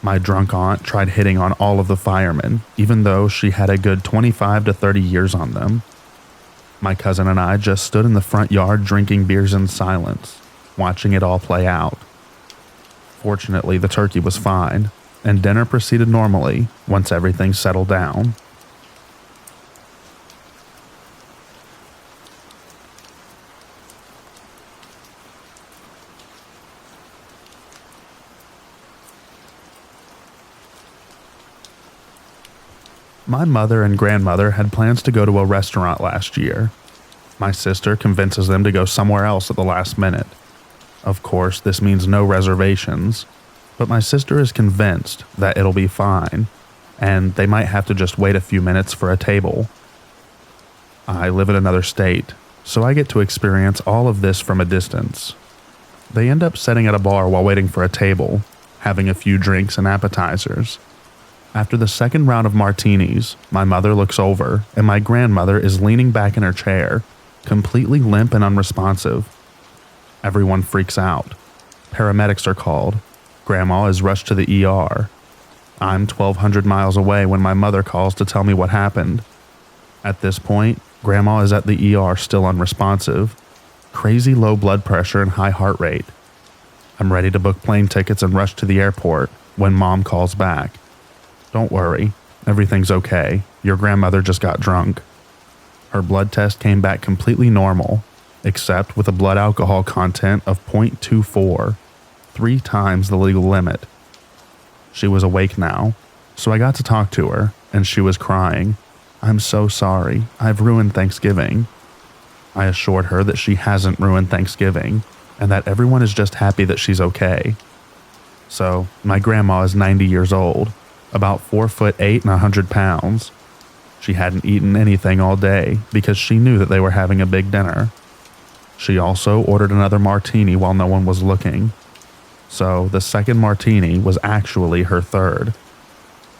My drunk aunt tried hitting on all of the firemen, even though she had a good 25 to 30 years on them. My cousin and I just stood in the front yard drinking beers in silence, watching it all play out. Fortunately, the turkey was fine, and dinner proceeded normally once everything settled down. My mother and grandmother had plans to go to a restaurant last year. My sister convinces them to go somewhere else at the last minute. Of course, this means no reservations, but my sister is convinced that it'll be fine, and they might have to just wait a few minutes for a table. I live in another state, so I get to experience all of this from a distance. They end up sitting at a bar while waiting for a table, having a few drinks and appetizers. After the second round of martinis, my mother looks over and my grandmother is leaning back in her chair, completely limp and unresponsive. Everyone freaks out. Paramedics are called. Grandma is rushed to the ER. I'm 1,200 miles away when my mother calls to tell me what happened. At this point, Grandma is at the ER still unresponsive. Crazy low blood pressure and high heart rate. I'm ready to book plane tickets and rush to the airport when Mom calls back. Don't worry, everything's okay. Your grandmother just got drunk. Her blood test came back completely normal, except with a blood alcohol content of 0.24, 3 times the legal limit. She was awake now, so I got to talk to her, and she was crying. I'm so sorry, I've ruined Thanksgiving. I assured her that she hasn't ruined Thanksgiving, and that everyone is just happy that she's okay. So, my grandma is 90 years old, about 4'8" and 100 pounds. She hadn't eaten anything all day because she knew that they were having a big dinner. She also ordered another martini while no one was looking. So the second martini was actually her third.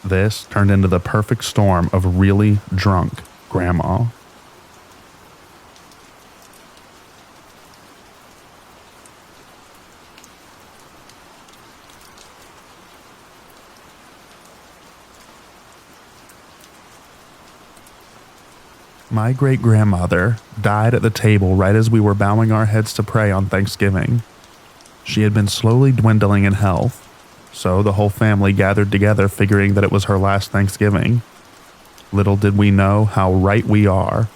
This turned into the perfect storm of really drunk grandma. My great-grandmother died at the table right as we were bowing our heads to pray on Thanksgiving. She had been slowly dwindling in health, so the whole family gathered together figuring that it was her last Thanksgiving. Little did we know how right we are.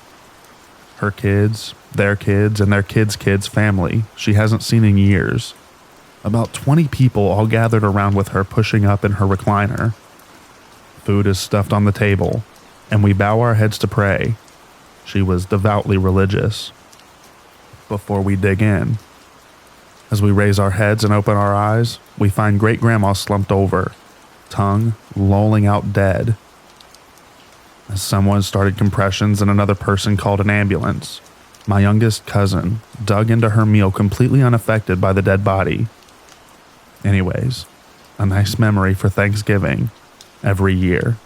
Her kids, and their kids' family she hasn't seen in years. About 20 people all gathered around with her pushing up in her recliner. Food is stuffed on the table, and we bow our heads to pray. She was devoutly religious. Before we dig in, as we raise our heads and open our eyes, we find great-grandma slumped over, tongue lolling out dead. As someone started compressions and another person called an ambulance, my youngest cousin dug into her meal completely unaffected by the dead body. Anyways, a nice memory for Thanksgiving every year.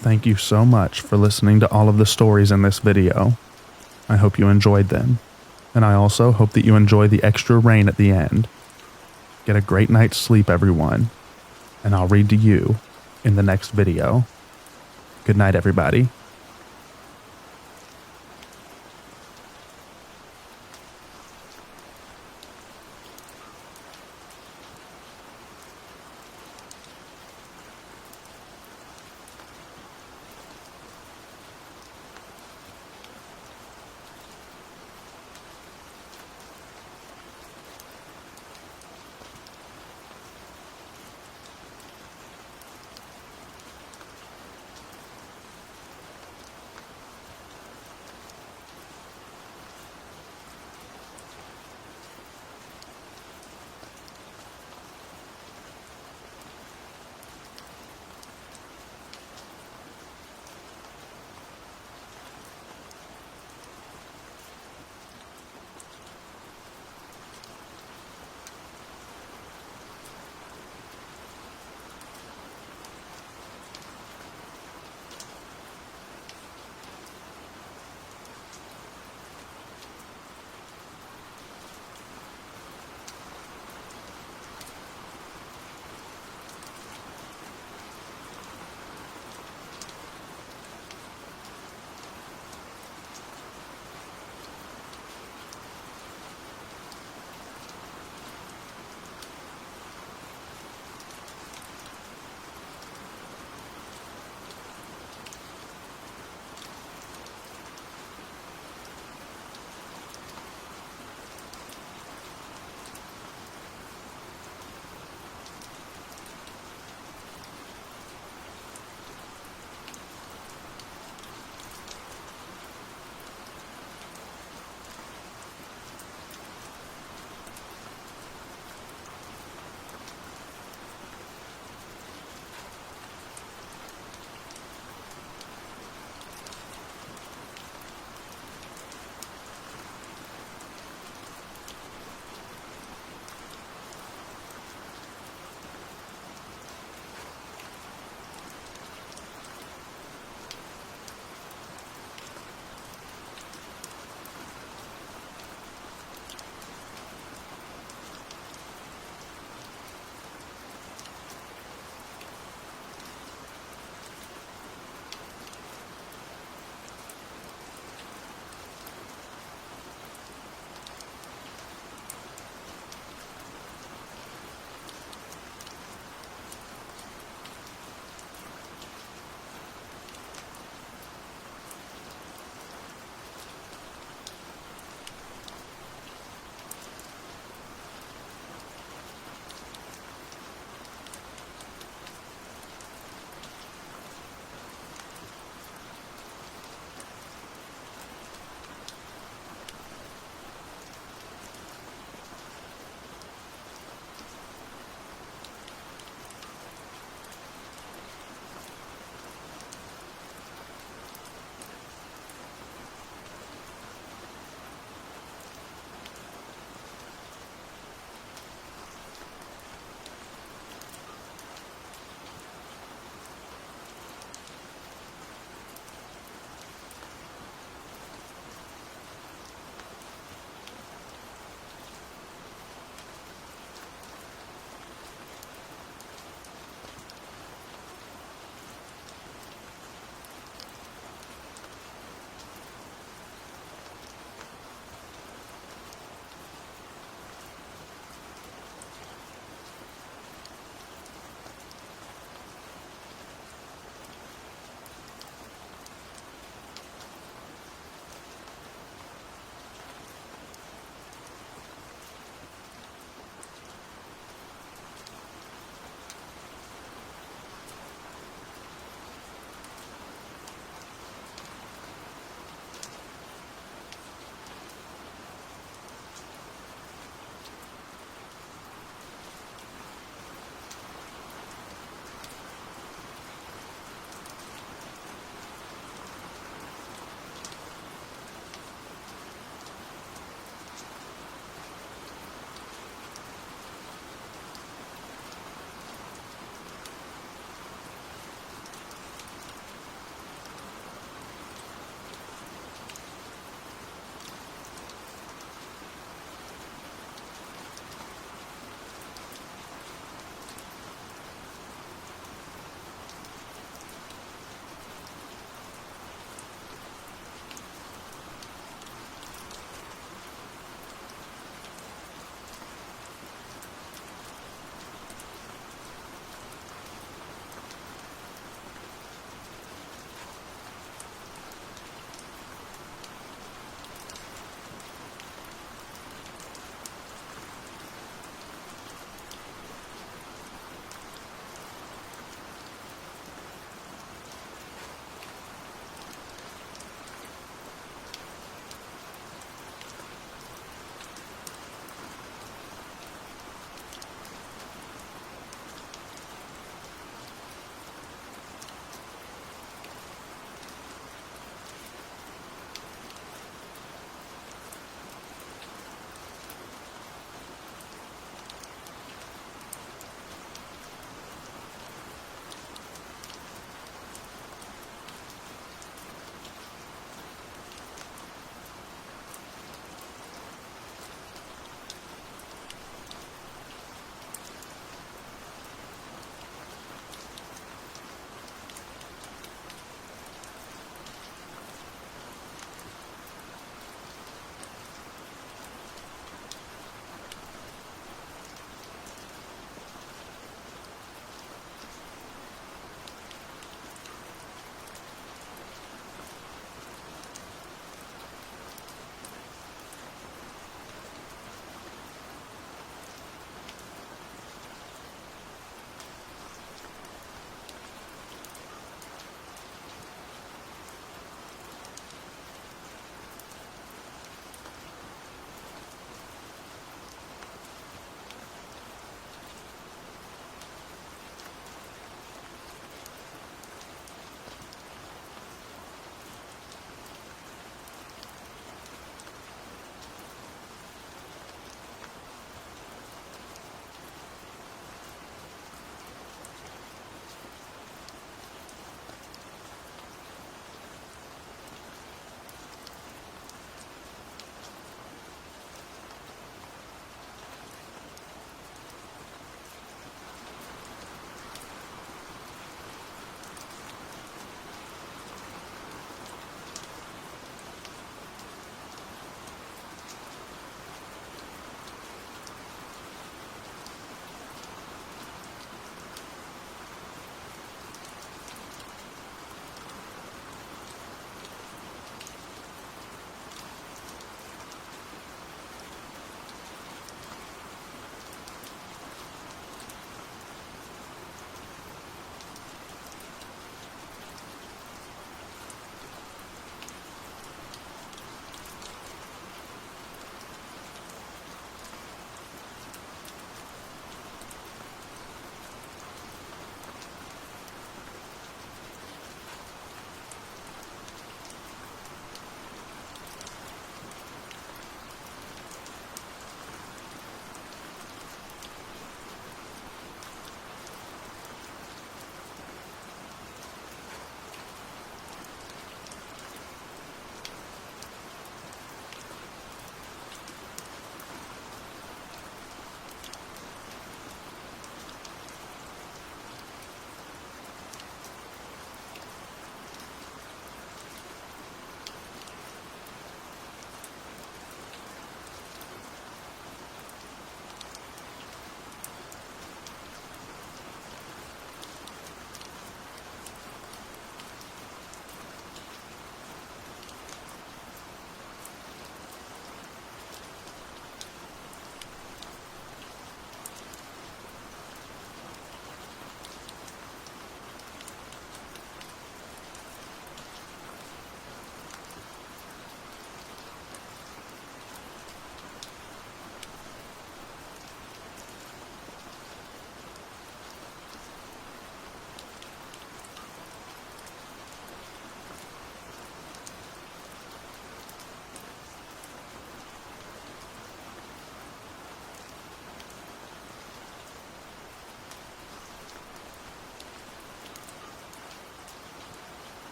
Thank you so much for listening to all of the stories in this video. I hope you enjoyed them, and I also hope that you enjoy the extra rain at the end. Get a great night's sleep, everyone, and I'll read to you in the next video. Good night, everybody.